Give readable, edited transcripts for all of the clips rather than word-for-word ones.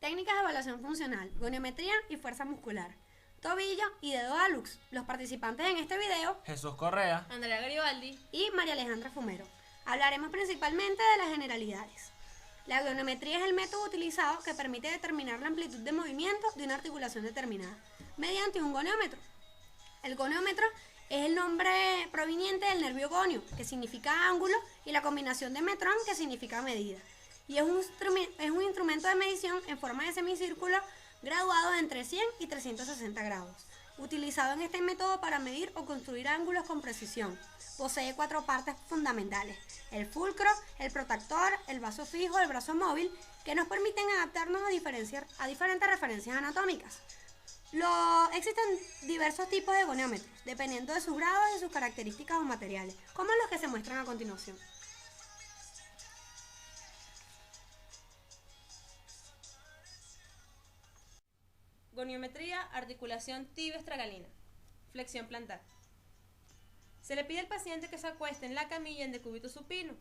Técnicas de evaluación funcional, goniometría y fuerza muscular. Tobillo y dedo hallux. Los participantes en este video: Jesús Correa, Andrea Garibaldi y María Alejandra Fumero. Hablaremos principalmente de las generalidades. La goniometría es el método utilizado que permite determinar la amplitud de movimiento de una articulación determinada mediante un goniómetro. El goniómetro es el nombre proveniente del nervio gonio, que significa ángulo, y la combinación de metrón, que significa medida. Y es un instrumento de medición en forma de semicírculo graduado entre 100 y 360 grados, utilizado en este método para medir o construir ángulos con precisión. Posee 4 partes fundamentales: el fulcro, el protractor, el brazo fijo, el brazo móvil, que nos permiten adaptarnos a diferentes referencias anatómicas. Existen diversos tipos de goniómetros, dependiendo de sus grados y sus características o materiales, como los que se muestran a continuación. Goniometría, articulación tibio-estragalina. Flexión plantar. Se le pide al paciente que se acueste en la camilla en decúbito supino.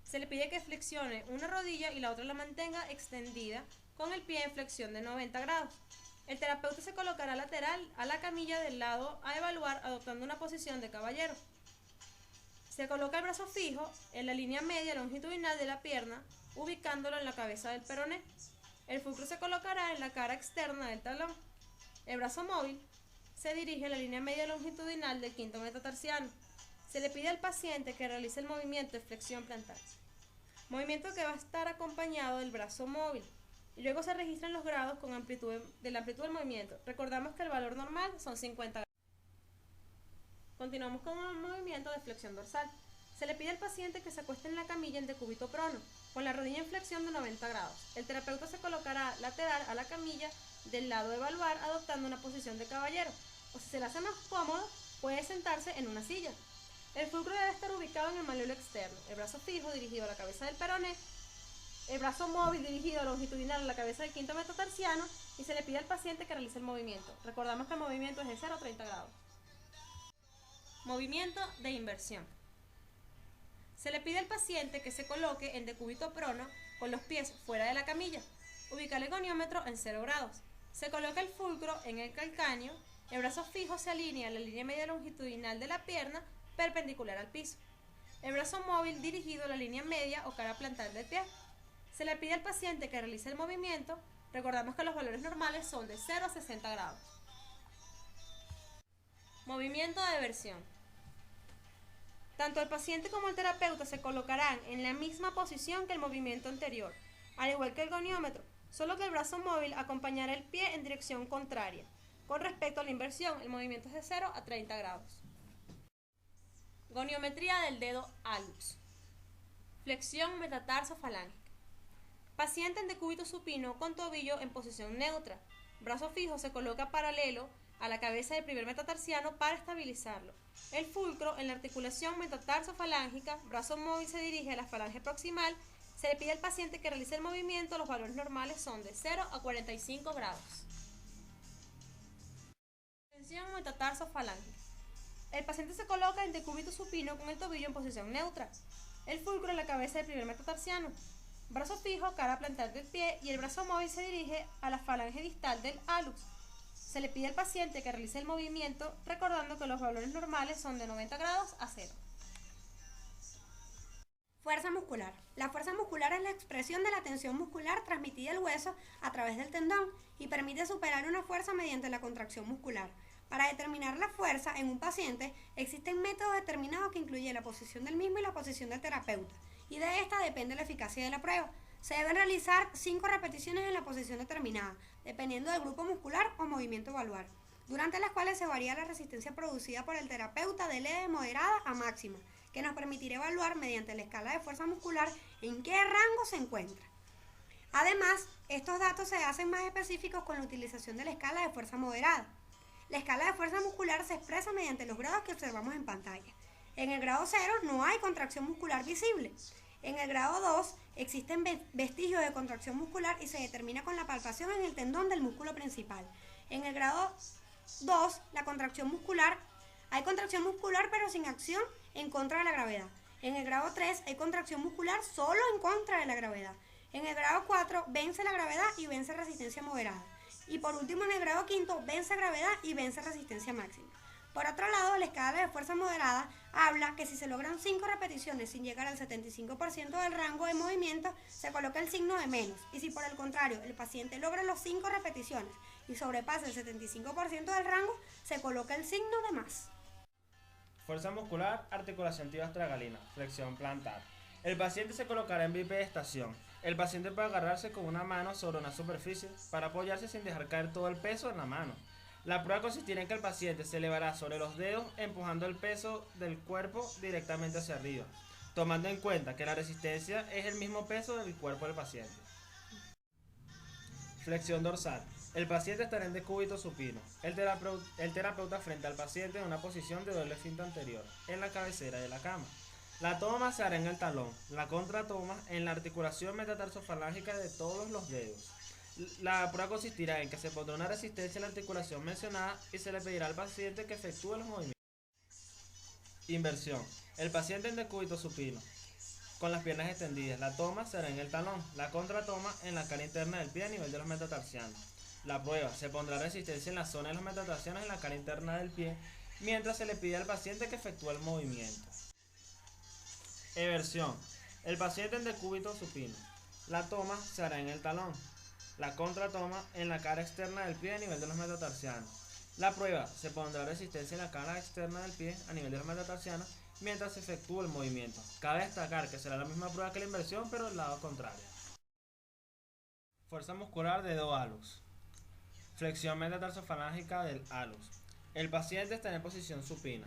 Se le pide que flexione una rodilla y la otra la mantenga extendida con el pie en flexión de 90 grados. El terapeuta se colocará lateral a la camilla del lado a evaluar adoptando una posición de caballero. Se coloca el brazo fijo en la línea media longitudinal de la pierna, ubicándolo en la cabeza del peroné. El fulcro se colocará en la cara externa del talón. El brazo móvil se dirige a la línea media longitudinal del quinto metatarsiano. Se le pide al paciente que realice el movimiento de flexión plantar, movimiento que va a estar acompañado del brazo móvil, y luego se registran los grados con la amplitud del movimiento. Recordamos que el valor normal son 50 grados. Continuamos con el movimiento de flexión dorsal. Se le pide al paciente que se acueste en la camilla en decúbito prono, con la rodilla en flexión de 90 grados. El terapeuta se colocará lateral a la camilla del lado a evaluar adoptando una posición de caballero, o si se le hace más cómodo, puede sentarse en una silla. El fulcro debe estar ubicado en el malleolo externo, el brazo fijo dirigido a la cabeza del peroné, el brazo móvil dirigido longitudinal a la cabeza del quinto metatarsiano, y se le pide al paciente que realice el movimiento. Recordamos que el movimiento es de 0 a 30 grados. Movimiento de inversión. Se le pide al paciente que se coloque en decúbito prono con los pies fuera de la camilla. Ubicar el goniómetro en 0 grados. Se coloca el fulcro en el calcáneo. El brazo fijo se alinea a la línea media longitudinal de la pierna perpendicular al piso. El brazo móvil dirigido a la línea media o cara plantar del pie. Se le pide al paciente que realice el movimiento. Recordamos que los valores normales son de 0 a 60 grados. Movimiento de eversión. Tanto el paciente como el terapeuta se colocarán en la misma posición que el movimiento anterior, al igual que el goniómetro, solo que el brazo móvil acompañará el pie en dirección contraria. Con respecto a la inversión, el movimiento es de 0 a 30 grados. Goniometría del dedo hallux. Flexión metatarso-falángica. Paciente en decúbito supino con tobillo en posición neutra. Brazo fijo se coloca paralelo a la cabeza del primer metatarsiano para estabilizarlo. El fulcro en la articulación metatarso-falángica, brazo móvil se dirige a la falange proximal. Se le pide al paciente que realice el movimiento. Los valores normales son de 0 a 45 grados. Extensión metatarso-falángica. El paciente se coloca en decúbito supino con el tobillo en posición neutra. El fulcro en la cabeza del primer metatarsiano. Brazo fijo, cara plantar del pie, y el brazo móvil se dirige a la falange distal del hallux. Se le pide al paciente que realice el movimiento, recordando que los valores normales son de 90 grados a 0. Fuerza muscular. La fuerza muscular es la expresión de la tensión muscular transmitida al hueso a través del tendón y permite superar una fuerza mediante la contracción muscular. Para determinar la fuerza en un paciente existen métodos determinados que incluyen la posición del mismo y la posición del terapeuta, y de esta depende la eficacia de la prueba. Se deben realizar 5 repeticiones en la posición determinada, dependiendo del grupo muscular o movimiento a evaluar, durante las cuales se varía la resistencia producida por el terapeuta de leve, moderada a máxima, que nos permitirá evaluar mediante la escala de fuerza muscular en qué rango se encuentra. Además, estos datos se hacen más específicos con la utilización de la escala de fuerza moderada. La escala de fuerza muscular se expresa mediante los grados que observamos en pantalla. En el grado 0 no hay contracción muscular visible. En el grado 2 existen vestigios de contracción muscular y se determina con la palpación en el tendón del músculo principal. En el grado 2, hay contracción muscular pero sin acción en contra de la gravedad. En el grado 3 hay contracción muscular solo en contra de la gravedad. En el grado 4 vence la gravedad y vence resistencia moderada. Y por último en el grado 5 vence gravedad y vence resistencia máxima. Por otro lado, la escala de fuerza moderada habla que si se logran 5 repeticiones sin llegar al 75% del rango de movimiento, se coloca el signo de menos. Y si por el contrario el paciente logra las 5 repeticiones y sobrepasa el 75% del rango, se coloca el signo de más. Fuerza muscular, articulación tibial-tragalina, flexión plantar. El paciente se colocará en bipedestación. El paciente puede agarrarse con una mano sobre una superficie para apoyarse sin dejar caer todo el peso en la mano. La prueba consistirá en que el paciente se elevará sobre los dedos empujando el peso del cuerpo directamente hacia arriba, tomando en cuenta que la resistencia es el mismo peso del cuerpo del paciente. Flexión dorsal. El paciente estará en decúbito supino. El terapeuta frente al paciente en una posición de doble finta anterior, en la cabecera de la cama. La toma se hará en el talón, la contratoma en la articulación metatarsofalágica de todos los dedos. La prueba consistirá en que se pondrá una resistencia en la articulación mencionada y se le pedirá al paciente que efectúe los movimientos. Inversión. El paciente en decúbito supino, con las piernas extendidas. La toma será en el talón, la contratoma en la cara interna del pie a nivel de los metatarsianos. La prueba, se pondrá resistencia en la zona de los metatarsianos en la cara interna del pie, mientras se le pide al paciente que efectúe el movimiento. Eversión. El paciente en decúbito supino. La toma se hará en el talón, la contratoma en la cara externa del pie a nivel de los metatarsianos. La prueba, se pondrá resistencia en la cara externa del pie a nivel de los metatarsianos mientras se efectúa el movimiento. Cabe destacar que será la misma prueba que la inversión, pero del lado contrario. Fuerza muscular de dedo hallux. Flexión metatarsofalágica del hallux. El paciente está en posición supina.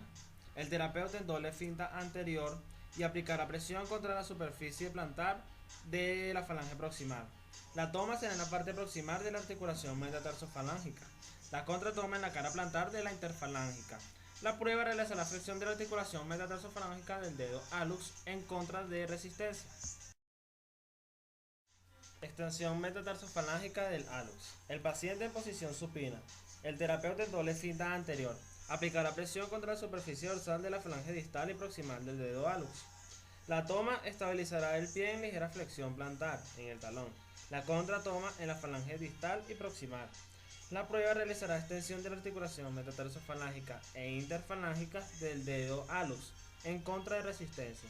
El terapeuta en doble finta anterior y aplicará presión contra la superficie plantar de la falange proximal. La toma será en la parte proximal de la articulación metatarsofalágica. La contratoma en la cara plantar de la interfalángica. La prueba realiza la flexión de la articulación metatarsofalágica del dedo hallux en contra de resistencia. Extensión metatarsofalágica del hallux. El paciente en posición supina. El terapeuta en doble finta anterior. Aplicará presión contra la superficie dorsal de la falange distal y proximal del dedo hallux. La toma estabilizará el pie en ligera flexión plantar, en el talón. La contratoma en la falange distal y proximal. La prueba realizará extensión de la articulación metatarsofalágica e interfalángica del dedo hallux en contra de resistencia.